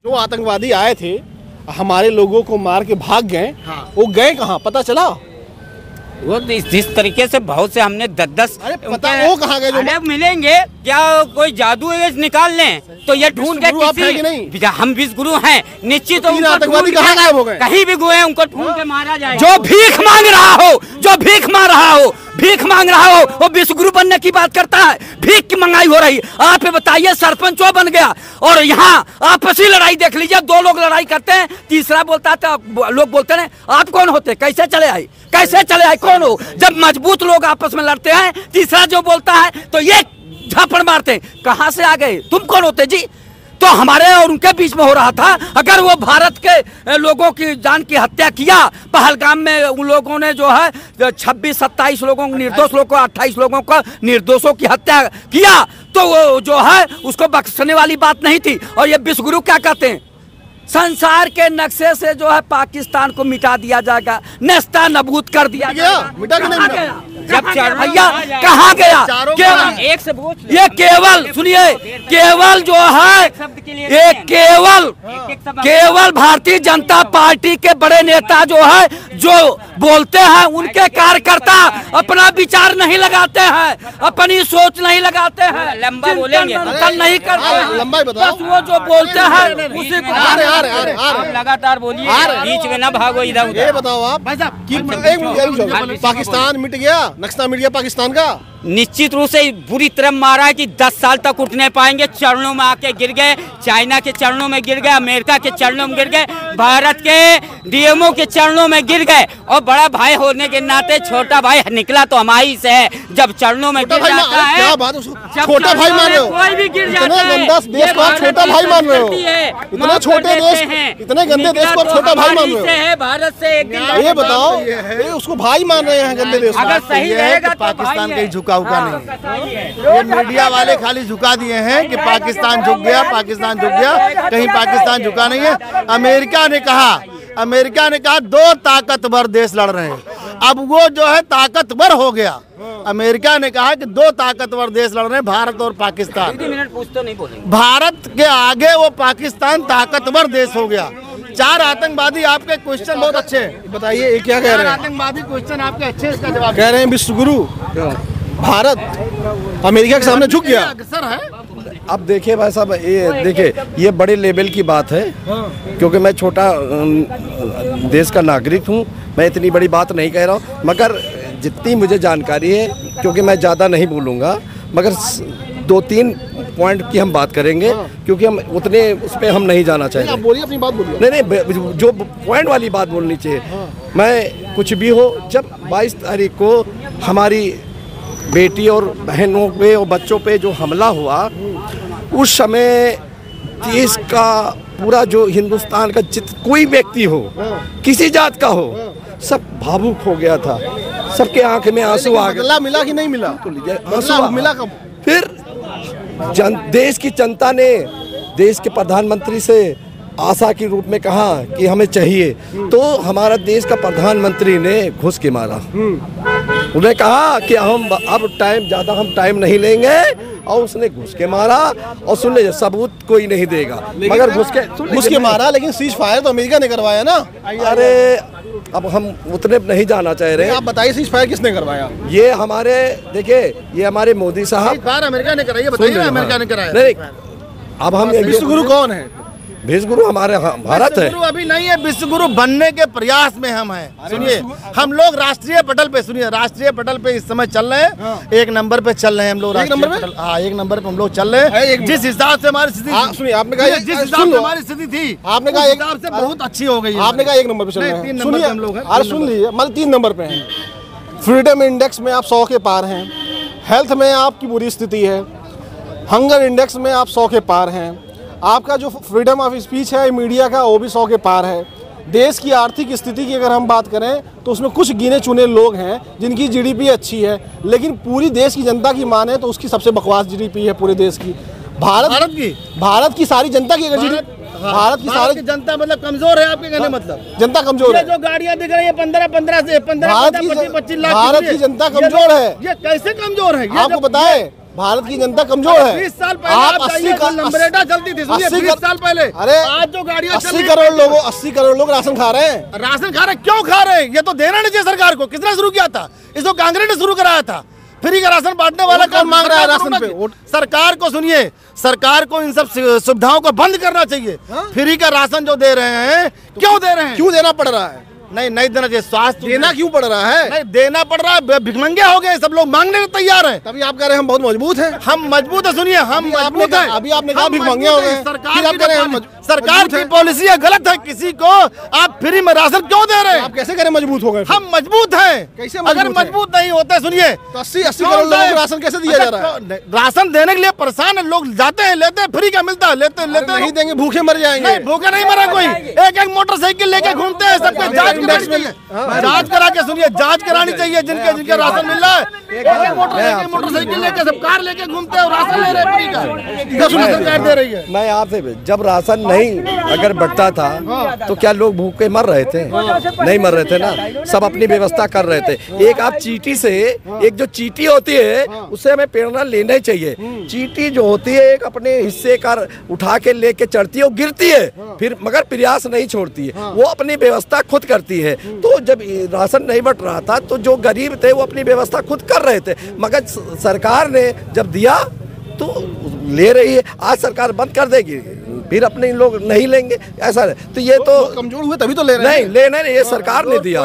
जो आतंकवादी आए थे हमारे लोगों को मार के भाग गए, हाँ। वो गए कहाँ पता चला? वो जिस तरीके से बहुत से हमने 10-10 पता वो कहाँ गए? जो मिलेंगे क्या कोई जादू निकाल लें तो ये ढूंढ के किसी हम विश्व गुरु हैं निश्चित आतंकवादी कहाँ गायब हो गए? कहीं भी गए उनको ढूंढ के मारा जाए। जो भीख मांग रहा हो भीख मांग रहा हो वो विश्व गुरु बनने की बात करता है। भीख की महंगाई हो रही। आप बताइए सरपंच वो बन गया और यहाँ आपसी लड़ाई देख लीजिए, 2 लोग लड़ाई करते हैं, तीसरा बोलता था, लोग बोलते हैं आप कौन होते, कैसे चले आए कौन हो? जब मजबूत लोग आपस में लड़ते हैं तीसरा जो बोलता है तो ये झापड़ मारते हैं। कहां से आ गए? तुम कौन होते जी? तो हमारे और उनके बीच में हो रहा था। अगर वो भारत के लोगों की जान की हत्या किया पहलगाम में, उन लोगों ने जो है 26-27 लोगों को निर्दोष लोगों को 28 लोगों को निर्दोषों की हत्या किया तो वो जो है उसको बख्शने वाली बात नहीं थी। और ये विश्व गुरु क्या कहते हैं? संसार के नक्शे से जो है पाकिस्तान को मिटा दिया जाएगा, नेस्ता नबूद कर दिया जाएगा। मिटा के नहीं मिटा? जब भैया कहाँ गया? केवल एक से ये केवल सुनिए, केवल जो है ये केवल भारतीय जनता पार्टी के बड़े नेता जो है जो बोलते हैं उनके कार्यकर्ता अपना विचार नहीं लगाते हैं, अपनी सोच नहीं लगाते हैं, लंबा बोलेंगे नहीं करते, लंबाई बताओ। बस वो जो बोलते हैं उसी को लगातार बोलिए, बीच में न भागो इधर उधर। ये बताओ आप कि पाकिस्तान मिट गया, नक्शा मिट गया पाकिस्तान का? निश्चित रूप से बुरी तरह मारा है कि 10 साल तक उठ नहीं पाएंगे। चरणों में आके गिर गए, चाइना के चरणों में गिर गए, अमेरिका के चरणों में गिर गए, भारत के डीएमओ के चरणों में गिर गए। और बड़ा भाई होने के नाते छोटा भाई निकला तो हमारी से है। जब चरणों में गिर जाता है, क्या बात, छोटा भाई मान रहे हो? कोई भी गिर जाता है, देश को आप छोटा भाई मान रहे हो? इतने छोटे देश, इतने गंदे देश को आप छोटा भाई मान रहे हो? भारत से एक दिन ये बताओ, ये उसको भाई मान रहे हैं गंदे देश? अगर सही रहेगा पाकिस्तान कहीं झुका नहीं, ये मीडिया वाले खाली झुका दिए हैं कि पाकिस्तान झुक गया, पाकिस्तान झुक गया, कहीं पाकिस्तान झुका नहीं है। अमेरिका ने कहा 2 ताकतवर देश लड़ रहे हैं। अब वो जो है ताकतवर हो गया। अमेरिका ने कहा कि 2 ताकतवर देश लड़ रहे हैं, भारत और पाकिस्तान। भारत के आगे वो पाकिस्तान ताकतवर देश हो गया। 4 आतंकवादी, आपके क्वेश्चन बहुत अच्छे हैं, बताइए क्या कह रहे हैं? आतंकवादी क्वेश्चन आपके अच्छे, इसका जवाब कह रहे हैं विश्व गुरु भारत अमेरिका के सामने झुक गया। अक्सर है। अब देखिए भाई साहब, ये देखिए ये बड़े लेवल की बात है, क्योंकि मैं छोटा देश का नागरिक हूँ, मैं इतनी बड़ी बात नहीं कह रहा हूँ, मगर जितनी मुझे जानकारी है, क्योंकि मैं ज़्यादा नहीं बोलूँगा, मगर 2-3 पॉइंट की हम बात करेंगे, क्योंकि हम उतने उस पर हम नहीं जाना चाहेंगे। बोलिए अपनी बात बोलिए। नहीं, जो पॉइंट वाली बात बोलनी चाहिए। मैं कुछ भी हो, जब 22 तारीख को हमारी बेटी और बहनों पे और बच्चों पे जो हमला हुआ, उस समय देश का पूरा जो हिंदुस्तान का कोई व्यक्ति हो, किसी जात का हो, सब भावुक हो गया था। सबके आंख में आंसू आ गए। मिला कि नहीं मिला? तो लीजिए, आंसू मिला कब? फिर देश की जनता ने देश के प्रधानमंत्री से आशा के रूप में कहा कि हमें चाहिए, तो हमारा देश का प्रधानमंत्री ने घुस के मारा। उन्हें कहा कि हम अब ज़्यादा टाइम नहीं लेंगे, और उसने घुस के मारा। और सुन लीजिए, सबूत कोई नहीं देगा, मगर घुस के मारा। लेकिन सीज फायर तो अमेरिका ने करवाया ना? अरे अब हम उतने नहीं जाना चाह रहे। आप बताइए सीज फायर किसने करवाया? ये हमारे, देखिए ये हमारे मोदी साहब। अमेरिका ने कराई, बताइए अमेरिका ने कराया। नहीं, अब हम विश्व गुरु कौन है? विश्व गुरु हमारे भारत है। विश्व गुरु अभी नहीं है, विश्व गुरु बनने के प्रयास में हम हैं। सुनिए, हम लोग राष्ट्रीय पटल पे, सुनिए राष्ट्रीय पटल पे इस समय चल रहे हैं, 1 नंबर पे चल रहे हैं हम लोग। 1 नंबर पे? हाँ, 1 नंबर पे हम लोग चल रहे हैं। जिस हिसाब से हमारी स्थिति, सुनिए आपने कहा जिस हिसाब से हमारी स्थिति थी, आपने कहा एक हिसाब से बहुत अच्छी हो गई है। आपने कहा 1 नंबर पे चल रहे हैं। 3 नंबर पे हम लोग हैं। अरे सुन लीजिए, मतलब 3 नंबर पे हैं। फ्रीडम इंडेक्स में आप 100 के पार हैं, हेल्थ में आपकी बुरी स्थिति है, हंगर इंडेक्स में आप 100 के पार हैं, आपका जो फ्रीडम ऑफ स्पीच है मीडिया का वो भी 100 के पार है। देश की आर्थिक स्थिति की अगर हम बात करें तो उसमें कुछ गिने चुने लोग हैं जिनकी जीडीपी अच्छी है, लेकिन पूरी देश की जनता की माने तो उसकी सबसे बकवास जीडीपी है पूरे देश की। भारत की सारी जनता की अगर भारत की सारी जनता मतलब कमजोर है, आपके कहने मतलब जनता कमजोर है। जो गाड़ियां दिख रही है 15-15 से 15-25 लाख, भारत की जनता कमजोर है। ये कैसे कमजोर है? आपको बताए भारत की जनता कमजोर है। 20 साल पहले आप 80 का नंबरेटा चलती थी, 20 साल पहले। अरे आज जो गाड़ियां 80 करोड़ लोग राशन खा रहे हैं। राशन खा रहे, क्यों खा रहे हैं? ये तो देना नहीं चाहिए सरकार को। किसने शुरू किया था? इसको कांग्रेस ने शुरू कराया था। फ्री का राशन बांटने वाला कौन मांग रहा है राशन पे? सरकार को सुनिए, सरकार को इन सब सुविधाओं को बंद करना चाहिए। फ्री का राशन जो दे रहे हैं, क्यों दे रहे हैं? क्यों देना पड़ रहा है? नहीं देना चाहिए। स्वास्थ्य देना क्यों पड़ रहा है? नहीं देना पड़ रहा है, भिखमंगे हो गए सब लोग, मांगने को तैयार हैं। तभी आप कह रहे हैं हम बहुत मजबूत हैं। हम मजबूत है, सुनिए हम मजबूत हैं। अभी आपने कहा भिखमंगे हो गए। सरकार की पॉलिसी गलत है। किसी को आप फ्री में राशन क्यों दे रहे हैं? आप कैसे करें मजबूत हो गए? हम मजबूत हैं। कैसे अगर मजबूत नहीं होते, सुनिए तो 80 करोड़ लोगों को राशन कैसे दिया जा रहा है? राशन देने के लिए परेशान है लोग, जाते हैं लेते हैं, फ्री का मिलता है, लेते नहीं देंगे भूखे मर जाएंगे। नहीं भूखे नहीं मरा कोई। एक मोटरसाइकिल लेके घूमते हैं, सबके जांच करा के सुनिए, जांच करानी चाहिए जिनके राशन मिल रहा है। मोटरसाइकिल लेके सब कार लेके घूमते हैं और राशन ले रहे हैं फ्री का। सरकार दे रही है। मैं आपसे, जब राशन नहीं अगर बढ़ता था तो क्या लोग भूखे मर रहे थे? नहीं मर रहे थे ना, सब अपनी व्यवस्था कर रहे थे। एक आप चींटी से, एक जो चींटी होती है उससे हमें प्रेरणा लेना ही चाहिए। चींटी जो होती है एक अपने हिस्से का उठा के लेके चढ़ती है, वो गिरती है फिर मगर प्रयास नहीं छोड़ती है, वो अपनी व्यवस्था खुद करती है। तो जब राशन नहीं बट रहा था तो जो गरीब थे वो अपनी व्यवस्था खुद कर रहे थे, मगर सरकार ने जब दिया तो ले रही है। आज सरकार बंद कर देगी, फिर अपने लोग नहीं लेंगे, ऐसा है। तो ये तो कमजोर हुए तभी तो ले रहे हैं। नहीं लेना नहीं, ये सरकार ने दिया।